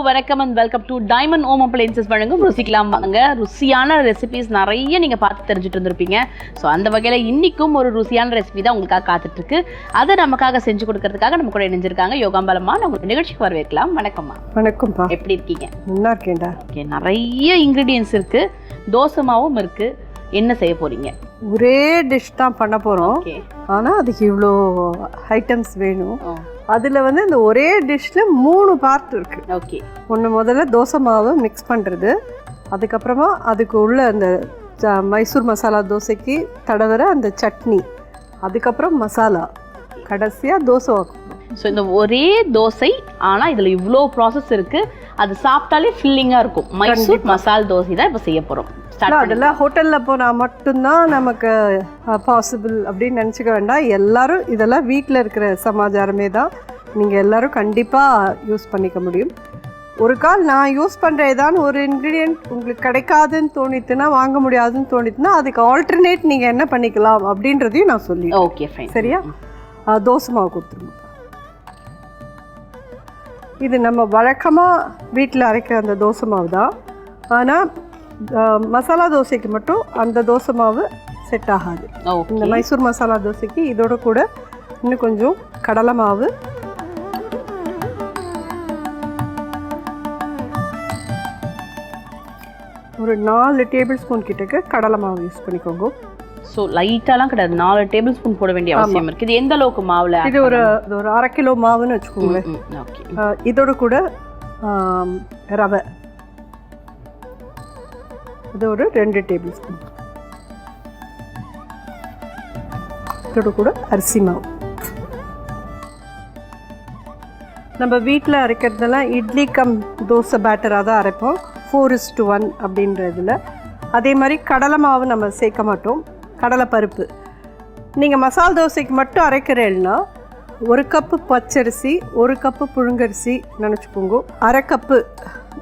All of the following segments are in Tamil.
வணக்கம் and welcome to diamond home appliances வழங்கும் ருசிக்கலாம் வாங்க. ருசியான ரெசிபிஸ் நிறைய நீங்கள் பார்த்து தெரிஞ்சுட்டு இருந்திருப்பீங்க. ஸோ அந்த வகையில் இன்றைக்கும் ஒரு ருசியான ரெசிபி தான் உங்களுக்காக காத்துட்ருக்கு. அதை நமக்காக செஞ்சு கொடுக்கறதுக்காக நம்ம கூட இணைஞ்சிருக்காங்க யோகாம்பாலம்மா. உங்களுக்கு நிகழ்ச்சிக்கு வரவேற்கலாம். வணக்கம்மா. வணக்கம்ப்பா. எப்படி இருக்கீங்க? நல்லா இருக்கேன்டா. ஓகே, நிறைய இன்க்ரீடியன்ஸ் இருக்குது, தோசை மாவும் இருக்குது. என்ன செய்ய போகிறீங்க? ஒரே டிஷ் தான் பண்ண போகிறோம். ஓகே, ஆனால் அதுக்கு இவ்வளோ ஐட்டம்ஸ் வேணும். அதில் வந்து இந்த ஒரே டிஷ்ஷில் 3 பார்ட் இருக்குது. ஓகே, ஒன்று முதல்ல தோசை மாவு மிக்ஸ் பண்ணுறது, அதுக்கப்புறமா அதுக்கு உள்ள அந்த மைசூர் மசாலா தோசைக்கு தடவுற அந்த சட்னி, அதுக்கப்புறம் மசாலா, கடைசியாக தோசை வைக்கணும். ஸோ இந்த ஒரே தோசை, ஆனால் இதில் இவ்வளோ ப்ராசஸ் இருக்குது. அது சாப்பிட்டாலே ஃபில்லிங்காக இருக்கும். மைசூர் மசால் தோசை தான் இப்போ செய்ய போகிறோம். அதெல்லாம் ஹோட்டலில் போனால் மட்டும்தான் நமக்கு பாசிபிள் அப்படின்னு நினச்சிக்க வேண்டாம். எல்லோரும் இதெல்லாம் வீட்டில் இருக்கிற சமாச்சாரமே தான். நீங்கள் எல்லோரும் கண்டிப்பாக யூஸ் பண்ணிக்க முடியும். ஒரு கால் நான் யூஸ் பண்ணுற ஏதாவது ஒரு இன்க்ரீடியன்ட் உங்களுக்கு கிடைக்காதுன்னு தோணித்துன்னா, வாங்க முடியாதுன்னு தோணித்துன்னா, அதுக்கு ஆல்டர்னேட் நீங்கள் என்ன பண்ணிக்கலாம் அப்படின்றதையும் நான் சொல்லி. Okay fine. சரியா? தோசை மாவு கொடுத்துருங்க. இது நம்ம வழக்கமாக வீட்டில் அரைக்கிற அந்த தோசை மாவு தான். ஆனால் மசாலா தோசைக்கு மட்டும் அந்த தோசை மாவு செட் ஆகாது. இந்த மைசூர் மசாலா தோசைக்கு இதோட கூட இன்னும் கொஞ்சம் கடலை மாவு, ஒரு 4 டேபிள் ஸ்பூன் கிட்டக்க கடலை மாவு யூஸ் பண்ணிக்கோங்க. ஸோ லைட்டாலாம் கிடையாது, 4 டேபிள் ஸ்பூன் போட வேண்டிய அவசியம் இருக்குது. இது எந்த அளவுக்கு மாவில்? இது ஒரு 1/2 கிலோ மாவுன்னு வச்சுக்கோங்க. ஓகே, இதோட கூட ரவை, இது ஒரு 2 டேபிள் ஸ்பூன். இதோட கூட அரிசி மாவு. நம்ம வீட்டில் அரைக்கிறதெல்லாம் இட்லி கம் தோசை பேட்டராக தான் அரைப்போம், 4:1 அப்படின்றதுல. அதே மாதிரி கடலை மாவு நம்ம சேர்க்க மாட்டோம். கடலை பருப்பு நீங்கள் மசால் தோசைக்கு மட்டும் அரைக்கிறேன்னா 1 கப்பு பச்சரிசி, 1 கப்பு புழுங்கரிசி நினச்சிக்கோங்க, 1/2 கப்பு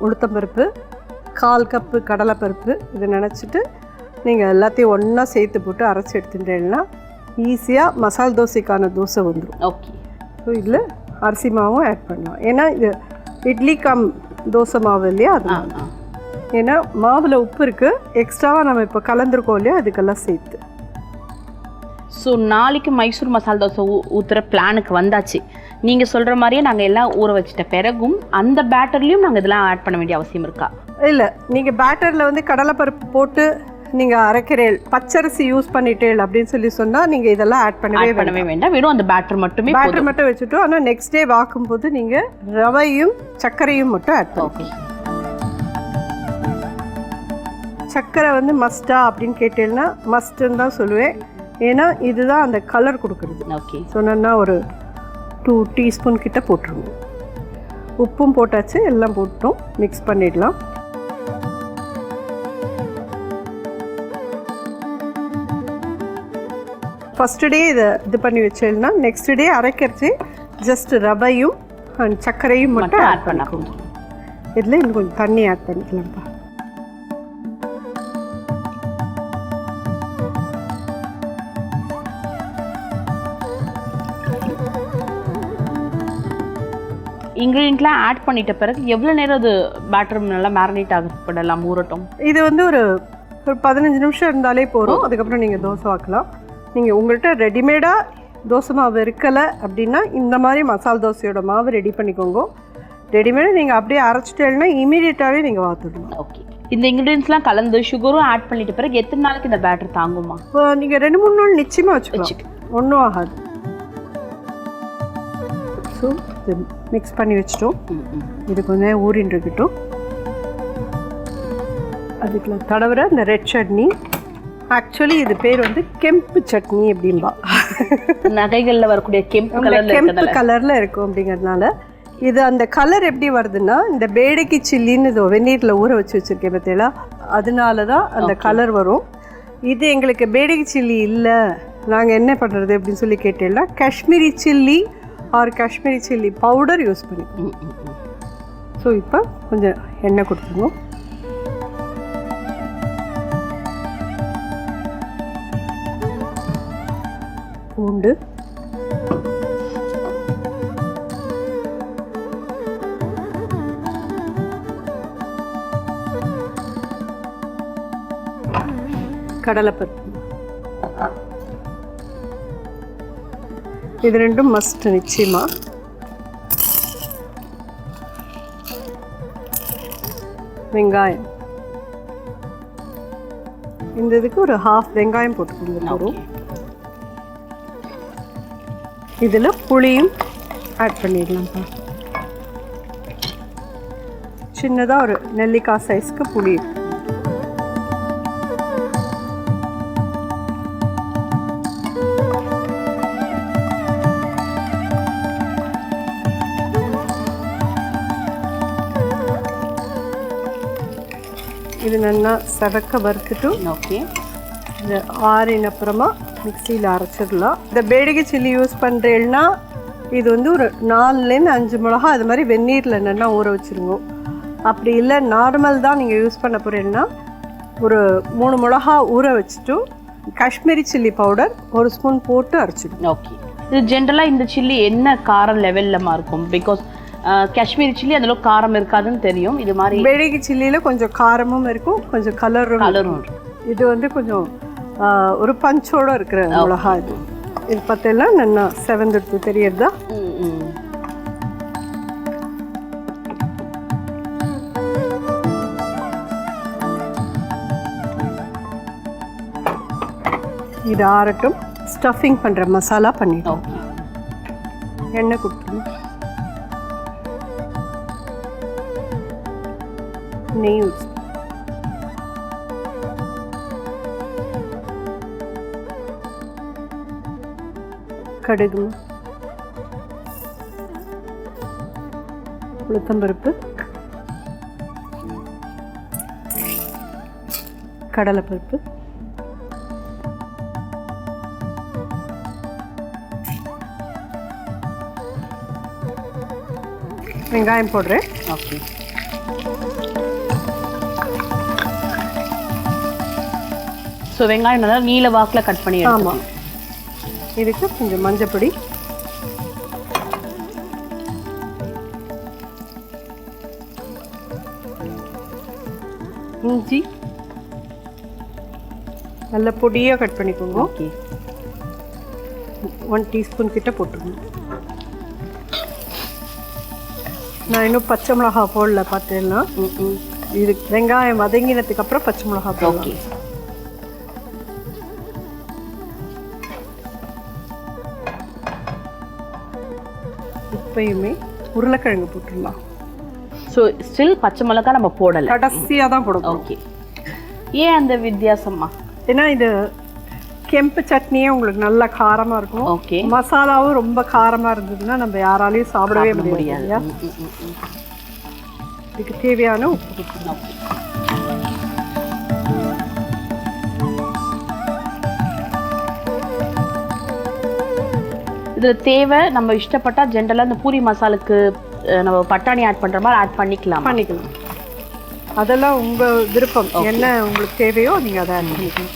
உளுத்தம்பருப்பு, 1/4 கப்பு கடலைப்பருப்பு. இதை நினச்சிட்டு நீங்கள் எல்லாத்தையும் ஒன்றா சேர்த்து போட்டு அரைச்சி எடுத்துட்டேன்னா ஈஸியாக மசால் தோசைக்கான தோசை வந்துடும். ஓகே. ஸோ இதில் அரிசி மாவும் ஆட் பண்ணலாம். ஏன்னா இது இட்லி கம் தோசை மாவு இல்லையா, அது ஏன்னா மாவில் உப்பு இருக்குது, எக்ஸ்ட்ராவாக நம்ம இப்போ கலந்துருக்கோம் இல்லையா, அதுக்கெல்லாம் சேர்த்து. ஸோ நாளைக்கு மைசூர் மசால் தோசை ஊற்றுற பிளானுக்கு வந்தாச்சு. நீங்கள் சொல்கிற மாதிரியே நாங்கள் எல்லாம் ஊற வச்சிட்ட பிறகும் அந்த பேட்டர்லேயும் நாங்கள் இதெல்லாம் ஆட் பண்ண வேண்டிய அவசியம் இருக்கா? இல்லை, நீங்கள் பேட்டரில் வந்து கடலைப்பருப்பு போட்டு நீங்கள் அரைக்கிறேன், பச்சரிசி யூஸ் பண்ணிட்டேன் அப்படின்னு சொல்லி சொன்னால் நீங்கள் இதெல்லாம் ஆட் பண்ணவே வேண்டாம். வெறும் அந்த பேட்டர் மட்டும் வச்சுட்டோம். ஆனால் நெக்ஸ்ட் டே வாக்கும்போது நீங்கள் ரவையும் சர்க்கரையும் மட்டும் ஆட் பண்ணுவோம். சர்க்கரை வந்து மஸ்டா அப்படின்னு கேட்டேன்னா மஸ்ட்டுன்னு தான் சொல்லுவேன். ஏன்னா இதுதான் அந்த கலர் கொடுக்குறது. ஓகே. சொன்னா ஒரு 2 டீஸ்பூன் கிட்ட போட்டுருங்க. உப்பும் போட்டாச்சு, எல்லாம் போட்டோம், மிக்ஸ் பண்ணிடலாம். ஃபஸ்ட்டு டே இதை இது பண்ணி வச்சேன்னா நெக்ஸ்ட் டே அரைக்கிறச்சு ஜஸ்ட் ரவையும் அண்ட் சர்க்கரையும் மட்டும் ஆட் பண்ணிக்கோங்க. இதில் இன்னும் கொஞ்சம் தண்ணி ஆட் பண்ணிக்கலாம்ப்பா. இன்க்ரீடியன்ட்லாம் ஆட் பண்ணிட்ட பிறகு எவ்வளோ நேரம் அது பேட்டர் நல்லா மேரினேட் ஆகப்படலாம், ஊறட்டும்? இது வந்து ஒரு 15 நிமிஷம் இருந்தாலே போதும். அதுக்கப்புறம் நீங்கள் தோசை வாக்கலாம். நீங்கள் உங்கள்கிட்ட ரெடிமேடாக தோசை மாவு இருக்கலை அப்படின்னா இந்த மாதிரி மசால் தோசையோட மாவு ரெடி பண்ணிக்கோங்க. ரெடிமேடாக நீங்கள் அப்படியே அரைச்சிட்டேன்னா இமீடியட்டாகவே நீங்கள் வாத்துடணும். ஓகே. இந்த இன்க்ரீடியன்ஸ்லாம் கலந்து சுகரும் ஆட் பண்ணிட்ட பிறகு எத்தனை நாளைக்கு இந்த பேட்டர் தாங்குமா? இப்போ நீங்கள் 2-3 நாள் நிச்சயமாக வச்சுக்கலாம், ஒன்றும் ஆகாது. ஸோ இது மிக்ஸ் பண்ணி வச்சிட்டோம். இது கொஞ்சம் ஊறின்னு இருக்கட்டும். அதுக்குள்ள தடவுற இந்த ரெட் சட்னி, ஆக்சுவலி இது பேர் வந்து கெம்பு சட்னி அப்படின்பா. நகைகளில் வரக்கூடிய கெம்பு கலரில் இருக்கும் அப்படிங்கிறதுனால. இது அந்த கலர் எப்படி வருதுன்னா, இந்த பேடைக்கு சில்லின்னு இது வெந்நீரில் ஊற வச்சு வச்சுருக்கேன் பார்த்தீங்களா, அதனால தான் அந்த கலர் வரும். இது எங்களுக்கு பேடைக்கு சில்லி இல்லை, நாங்கள் என்ன பண்ணுறது அப்படின்னு சொல்லி கேட்டேன்னா Kashmiri chilli or Kashmiri chilli powder use பண்ணிக்கோங்க. ஸோ இப்போ கொஞ்சம் எண்ணெய் கொடுத்துருவோம். பூண்டு, கடலைப்பருப்பு. இது ரெண்டும் மஸ்ட் நிச்சயமா. வெங்காயம், இந்த இதுக்கு ஒரு 1/2 வெங்காயம் போட்டுக்கோங்க போதும். இதில் புளியும் ஆட் பண்ணிடலாம்ப்பா. சின்னதாக ஒரு நெல்லிக்காய் சைஸ்க்கு புளி. இது நல்லா சதக்க வறுத்துட்டு ஓகே இது ஆறின அப்புறமா மிக்சியில் அரைச்சிடலாம். இந்த பேடிகை சில்லி யூஸ் பண்ணுறேன்னா இது வந்து ஒரு 4லேருந்து 5 மிளகா அது மாதிரி வெந்நீரில் நல்லா ஊற வச்சுருங்க. அப்படி இல்லை நார்மல் தான் நீங்கள் யூஸ் பண்ண போகிறீங்கன்னா ஒரு 3 மிளகா ஊற வச்சுட்டு காஷ்மீரி சில்லி பவுடர் 1 ஸ்பூன் போட்டு அரைச்சிடும். ஓகே. இது ஜென்ரலாக இந்த சில்லி என்ன காரம் லெவல்லமா இருக்கும்? பிகாஸ் காஷ்மீரி சில்லி அதில் காரம் இருக்காதுன்னு தெரியும். இது மாதிரி பேடிகை சில்லியில் கொஞ்சம் காரமும் இருக்கும், கொஞ்சம் கலரும் இருக்கும். இது வந்து கொஞ்சம் ஒரு பஞ்சோட இருக்கிற மிளகா. இது பார்த்தெல்லாம் நல்லா செவந்துடுத்து தெரியறதா? இது ஆறட்டும். ஸ்டஃபிங் பண்ணுற மசாலா பண்ணிட்டோம். எண்ணெய் கொடுத்துருங்க, நெய் ஊற்றி, கடுகு, உளுத்தம்பருப்பு, கடலைப்பருப்பு, வெங்காயம் போடுறேன். ஓகே. ஸோ வெங்காயம் நல்லா நீல வாக்கில் கட் பண்ணி. ஆமாம். இதுக்கு கொஞ்சம் மஞ்சப்பொடி, இஞ்சி நல்ல பொடியாக கட் பண்ணிக்கோங்க. ஓகே. 1 டீஸ்பூன் கிட்ட போட்டுருங்க. நான் இன்னும் பச்சை மிளகா போடல பார்த்தேன்னா. இது வெங்காயம் வதங்கினதுக்கு அப்புறம் பச்சை மிளகா போடலாம். ஓகே. இப்பயுமே உருளைக்கிழங்கு போட்டுடலாம். ஸோ ஸ்டில் பச்சை மிளகா நம்ம போடலை, கடைசியாக தான் போடணும். ஓகே. ஏன் அந்த வித்தியாசமா? ஏன்னா இது கெம்பு சட்னியே உங்களுக்கு நல்ல காரமாக இருக்கும். ஓகே. மசாலாவும் ரொம்ப காரமாக இருந்ததுன்னா நம்ம யாராலையும் சாப்பிடவே முடியாது. இதுக்கு தேவையான உப்பு கொடுக்கணும். இதில் தேவை நம்ம இஷ்டப்பட்டால் ஜென்ரலாக இந்த பூரி மசாலுக்கு நம்ம பட்டாணி ஆட் பண்ணுற மாதிரி ஆட் பண்ணிக்கலாம். அதெல்லாம் உங்கள் விருப்பம். என்ன உங்களுக்கு தேவையோ நீங்கள் அதை ஆட் பண்ணிக்கலாம்.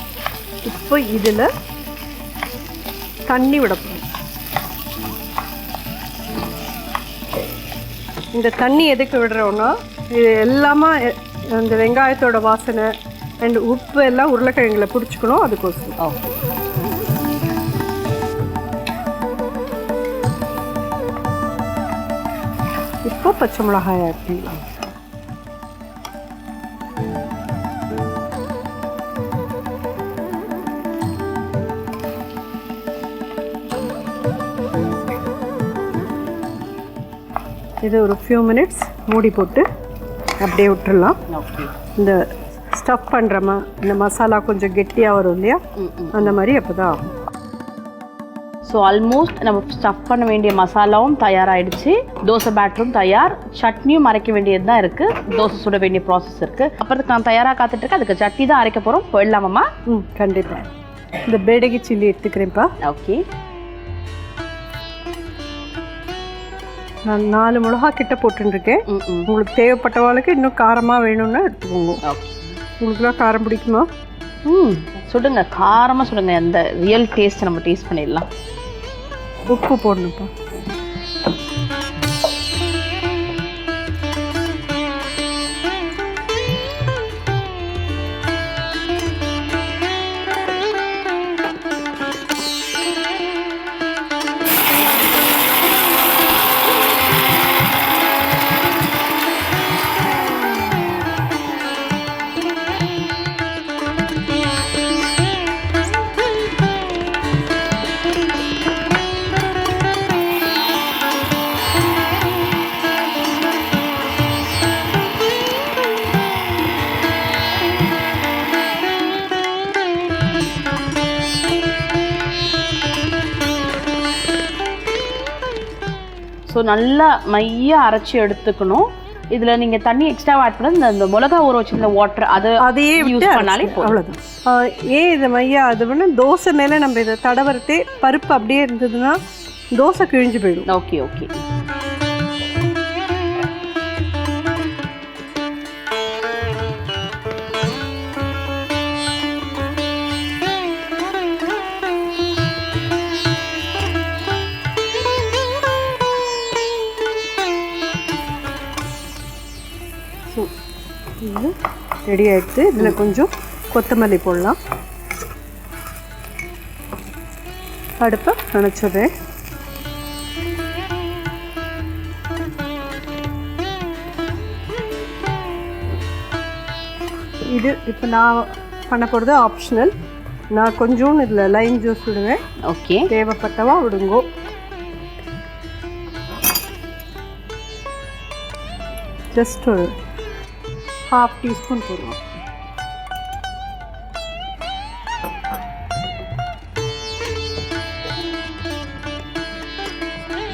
இப்போ இதில் தண்ணி விடப்படும். இந்த தண்ணி எதுக்கு விடுறோன்னா இது எல்லாமே அந்த வெங்காயத்தோட வாசனை அண்ட் உப்பு எல்லாம் உருளைக்கிழங்குல பிடிச்சிக்கணும், அதுக்கோசரம். ஓகே. இப்போ பச்சை மிளகாய் ஆட் பண்ணலாம். இது ஒரு ஃபியூ மினிட்ஸ் மூடி போட்டு அப்படியே விட்டுடலாம். இந்த ஸ்டஃப் பண்ணுறமா இந்த மசாலா கொஞ்சம் கெட்டியாக வரும் இல்லையா, அந்த மாதிரி அப்போ தான் ஆகும். ஸோ ஆல்மோஸ்ட் நம்ம ஸ்டஃப் பண்ண வேண்டிய மசாலாவும் தயாராகிடுச்சு, தோசை பேட்டரும் தயார், சட்னியும் அரைக்க வேண்டியது தான் இருக்குது, தோசை சுட வேண்டிய ப்ராசஸ் இருக்குது. அப்புறத்துக்கு நான் தயாராக காத்துட்ருக்கேன், அதுக்கு சட்னி தான் அரைக்க போகிறோம். போயிடலாமாம்மா? கண்டிப்பாக. இந்த பேடகி சில்லி எடுத்துக்கிறேன்ப்பா. ஓகே. நான் 4 மிளகா கிட்ட போட்டுருக்கேன். உங்களுக்கு தேவைப்பட்டவாளுக்கு இன்னும் காரமாக வேணும்னா எடுத்துக்கோங்க. உங்களுக்குலாம் காரம் பிடிக்குமா? சுடுங்க, காரமாக சுடுங்க. அந்த ரியல் டேஸ்ட் நம்ம டேஸ்ட் பண்ணிடலாம். உப்பு போடணும்ப்பா. ஸோ நல்லா மையாக அரைச்சி எடுத்துக்கணும். இதில் நீங்கள் தண்ணி எக்ஸ்ட்ரா ஆட் பண்ண இந்த மிளகா ஊற வச்சிருந்த வாட்டர் அதையே யூஸ் பண்ணாலே அவ்வளோதான். ஏன் இது மையா அது பண்ண தோசை மேலே நம்ம இதை தடவரத்தே பருப்பு அப்படியே இருந்ததுன்னா தோசை கிழிஞ்சு போயிடும். Okay okay. இது ரெடி ஆகிடுச்சு. இதில் கொஞ்சம் கொத்தமல்லி போடலாம். அடுப்பை அணைச்சிடுறேன். இது இப்போ நான் பண்ண போகிறது ஆப்ஷனல். நான் கொஞ்சோண்டு இதில் லைம் ஜூஸ் விடுவேன். ஓகே, தேவைப்பட்டவா விடுங்கோ. ஜஸ்ட் ஒரு 1/2 டீஸ்பூன் போடுவோம்.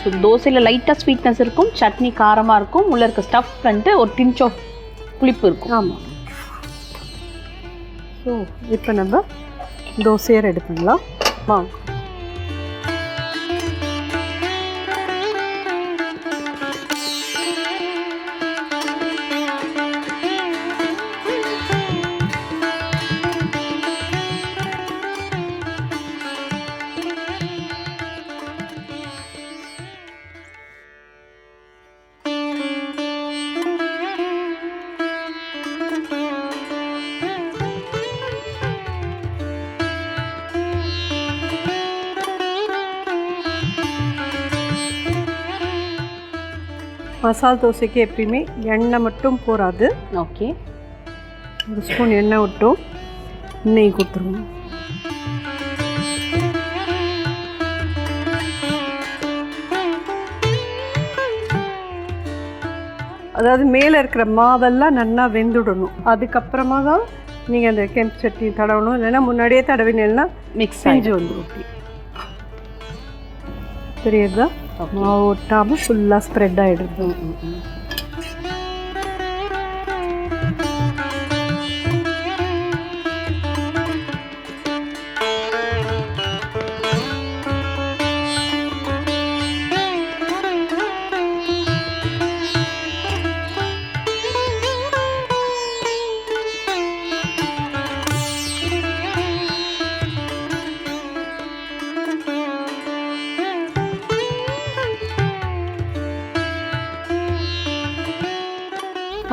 ஸோ தோசையில் லைட்டாக ஸ்வீட்னஸ் இருக்கும், சட்னி காரமாக இருக்கும், உள்ள இருக்க ஸ்டஃப் பண்ணிட்டு ஒரு டிஞ்ச் ஆஃப் புளிப்பு இருக்கும். ஆமாம். ஸோ இப்போ நம்ம தோசையை ரெடி பண்ணலாம். வாங்க. மசால் தோசைக்கு எப்பயுமே எண்ணெய் மட்டும் போகாது. ஓகே, ஒரு ஸ்பூன் எண்ணெய் விட்டும் நெய் கொடுத்துருவோம். அதாவது மேலே இருக்கிற மாவெல்லாம் நல்லா வெந்துடணும். அதுக்கப்புறமா தான் நீங்கள் அந்த கெம்பு சட்னி தடவணும். இல்லைன்னா முன்னாடியே தடவினா மிக்ஸ் செஞ்சு வந்துடும். தெரியுதா? மாவு ஒட்டாமல் ஃபுல்லாக ஸ்ப்ரெட் ஆகிடுது.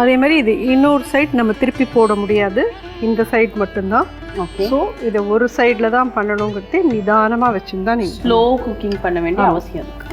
அதே மாதிரி இது இன்னொரு சைட் நம்ம திருப்பி போட முடியாது, இந்த சைட் மட்டும்தான். ஓகே, ஸோ இதை ஒரு சைடில் தான் பண்ணணுங்கிறது நிதானமாக வச்சுருந்தா நீங்கள் ஸ்லோ குக்கிங் பண்ண வேண்டிய அவசியம் இருக்கு.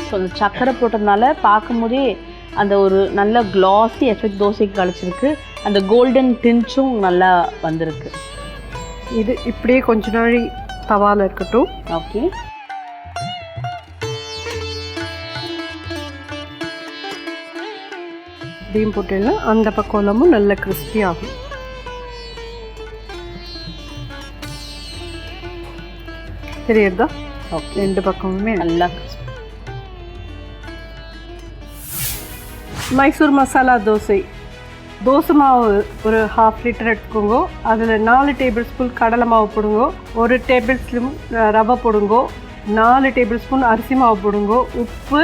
ஸோ அந்த சக்கரை போட்டதுனால பார்க்கும்போதே அந்த ஒரு நல்ல கிளாஸி எஃபெக்ட் தோசைக்கு கிடச்சிருக்கு. அந்த கோல்டன் டின்ச்சும் நல்லா வந்திருக்கு. இது இப்படியே கொஞ்ச நாள் தவாவில் இருக்கட்டும். ஓகே, இப்படியும் போட்டேன்னா அந்த பக்கமும் நல்ல கிறிஸ்பி ஆகும். தெரியுதா? ஓகே, ரெண்டு பக்கமுமே நல்லா. மைசூர் மசாலா தோசை. தோசை மாவு ஒரு 1/2 லிட்டர் எடுத்துக்கோங்க. அதில் 4 டேபிள் ஸ்பூன் கடலை மாவு போடுங்க, 1 டேபிள் ஸ்பூன் ரவை போடுங்க, 4 டேபிள் ஸ்பூன் அரிசி மாவு போடுங்க, உப்பு,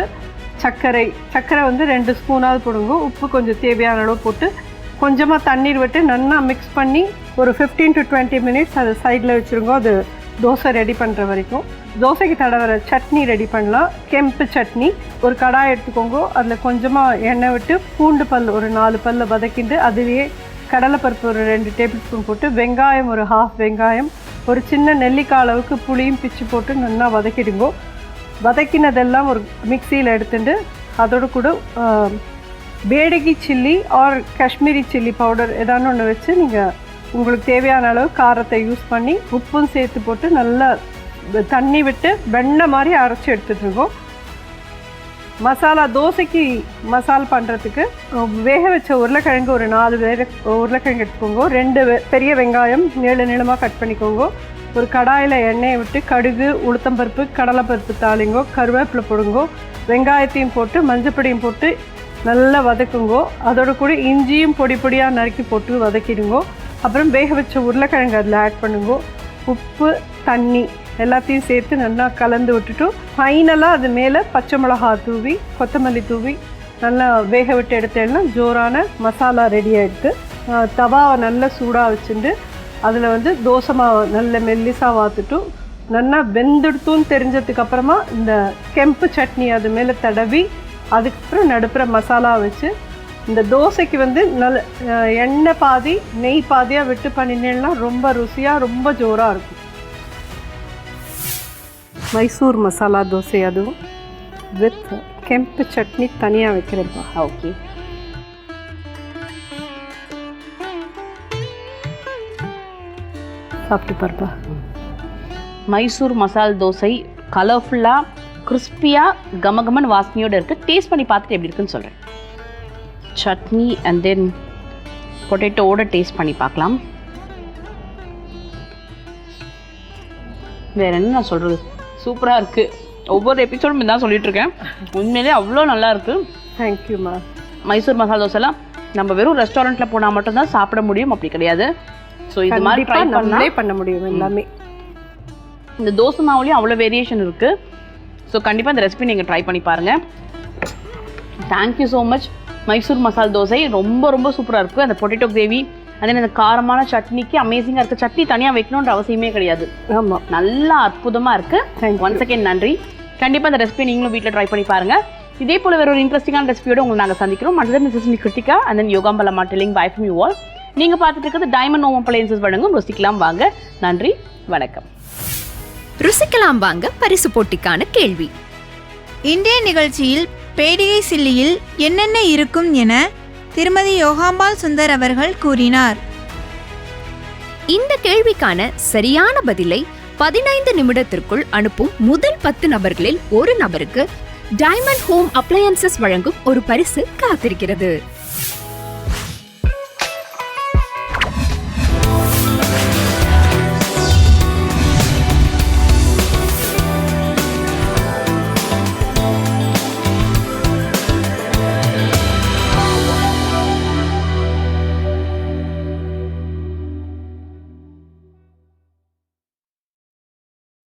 சர்க்கரை வந்து 2 ஸ்பூனாவது போடுங்க. உப்பு கொஞ்சம் தேவையான அளவு போட்டு கொஞ்சமாக தண்ணீர் விட்டு நல்லா மிக்ஸ் பண்ணி ஒரு 15 to 20 மினிட்ஸ் அதை சைடில் வச்சுருங்க. அது தோசை ரெடி பண்ணுற வரைக்கும் தோசைக்கு தடவர சட்னி ரெடி பண்ணலாம். கெம்பு சட்னி. ஒரு கடாய் எடுத்துக்கோங்க, அதில் கொஞ்சமாக எண்ணெய் விட்டு பூண்டு பல் ஒரு 4 பல்ல வதக்கிட்டு அதுலேயே கடலைப்பருப்பு ஒரு 2 டேபிள் ஸ்பூன் போட்டு வெங்காயம் ஒரு 1/2 வெங்காயம் ஒரு சின்ன நெல்லிக்காய் அளவுக்கு புளியும் பிச்சு போட்டு நல்லா வதக்கிடுங்கோ. வதக்கினதெல்லாம் ஒரு மிக்சியில் எடுத்துட்டு அதோடு கூட Byadagi chilli or Kashmiri chilli powder ஏதானு ஒன்று வச்சு நீங்கள் உங்களுக்கு தேவையான அளவு காரத்தை யூஸ் பண்ணி உப்பும் சேர்த்து போட்டு நல்லா தண்ணி விட்டு வெண்ணெய் மாதிரி அரைச்சி எடுத்துட்டுருக்கோம். மசாலா தோசைக்கு மசால் பண்ணுறதுக்கு வேக வச்ச உருளைக்கிழங்கு ஒரு 4 உருளைக்கிழங்கு எடுத்துக்கோங்க. 2 பெரிய வெங்காயம் நீளமாக கட் பண்ணிக்கோங்க. ஒரு கடாயில் எண்ணெயை விட்டு கடுகு உளுத்தம்பருப்பு கடலைப்பருப்பு தாளிங்கோ, கருவேப்பிலை போடுங்கோ, வெங்காயத்தையும் போட்டு மஞ்சப்பொடியும் போட்டு நல்லா வதக்குங்கோ. அதோட கூட இஞ்சியும் பொடி பொடியாக நறுக்கி போட்டு வதக்கிடுங்கோ. அப்புறம் வேக வச்ச உருளைக்கிழங்கு அதில் ஆட் பண்ணுங்கோ. உப்பு தண்ணி எல்லாத்தையும் சேர்த்து நல்லா கலந்து விட்டுட்டு ஃபைனலாக அது மேலே பச்சை மிளகா தூவி கொத்தமல்லி தூவி நல்லா வேக விட்டு எடுத்தேன்னா ஜோரான மசாலா ரெடி ஆகிடுது. தவாவை நல்லா சூடாக வச்சுட்டு அதில் தோசை மாவை நல்ல மெல்லிசாக வாத்துட்டு நல்லா வெந்துடுத்துன்னு தெரிஞ்சதுக்கப்புறமா இந்த கெம்பு சட்னி அது மேலே தடவி அதுக்கப்புறம் நடுப்புற மசாலா வச்சு இந்த தோசைக்கு நல்ல எண்ணெய் பாதி நெய் பாதியாக விட்டு பண்ணினேன்னா ரொம்ப ருசியாக ரொம்ப ஜோராக இருக்கும். மைசூர் மசாலா தோசை அதுவும் வித் கெம்பு சட்னி தனியாக வைக்கிறேன்ப்பா. ஓகே, சாப்பிட்டு பாருப்பா. மைசூர் மசால் தோசை கலர்ஃபுல்லாக கிறிஸ்பியாக கமகமன் வாசனையோடு இருக்குது. டேஸ்ட் பண்ணி பார்த்துட்டு எப்படி இருக்குன்னு சொல்கிறேன். சட்னி அண்ட் தென் பொட்டேட்டோவோட டேஸ்ட் பண்ணி பார்க்கலாம். வேறு என்ன நான் சொல்கிறது, சூப்பராக இருக்குது. ஒவ்வொரு எபிசோடும் தான் சொல்லிகிட்ருக்கேன். உண்மையிலே அவ்வளோ நல்லா இருக்குது. தேங்க்யூம்மா. மைசூர் மசாலா தோசைலாம் நம்ம வெறும் ரெஸ்டாரண்ட்டில் போனால் மட்டும்தான் சாப்பிட முடியும், அப்படி கிடையாது. ஸோ இது மாதிரி ட்ரை பண்ண முடியும் எல்லாமே. இந்த தோசை மாவுலேயும் அவ்வளோ வேரியேஷன் இருக்குது. ஸோ கண்டிப்பாக இந்த ரெசிபி நீங்கள் ட்ரை பண்ணி பாருங்கள். Thank you so much. மைசூர் மசால் தோசை ரொம்ப ரொம்ப சூப்பராக இருக்குது. அந்த பொட்டேட்டோ கிரேவி அதே அந்த காரமான சட்னிக்கு அமேசிங்காக இருக்குது. சட்னி தனியாக வைக்கணுன்ற அவசியமே கிடையாது. ஆமாம், நல்லா அற்புதமாக இருக்குது. ஒன்ஸ் அகேன் நன்றி. கண்டிப்பாக இந்த ரெசிபி நீங்களும் வீட்டில் ட்ரை பண்ணி பாருங்கள். இதே போல் வேறு ஒரு இன்ட்ரெஸ்டிங்கான ரெசிபியோடு உங்களை நாங்கள் சந்திக்கிறோம். மற்றது மிஸ்ஸஸ் கிருத்திகா அண்ட் தென் யோகாம்பலமா telling bye from you all. நீங்கள் பார்த்துட்டு இருக்கிறது டைமண்ட் ஹோம் அப்ளையன்சஸ் வழங்கும் ருசிக்கலாம் வாங்க. நன்றி, வணக்கம். ருசிக்கலாம் வாங்க பரிசு போட்டிக்கான கேள்வி. இன்றைய நிகழ்ச்சியில் பேடிகை சில்லியில் என்னென்ன இருக்கும் என திருமதி யோகாம்பாள் சுந்தர் அவர்கள் கூறினார். இந்த கேள்விக்கான சரியான பதிலை 15 நிமிடத்திற்குள் அனுப்பும் முதல் 10 நபர்களில் ஒரு நபருக்கு டைமண்ட் ஹோம் அப்ளையன்சஸ் வழங்கும் ஒரு பரிசு காத்திருக்கிறது.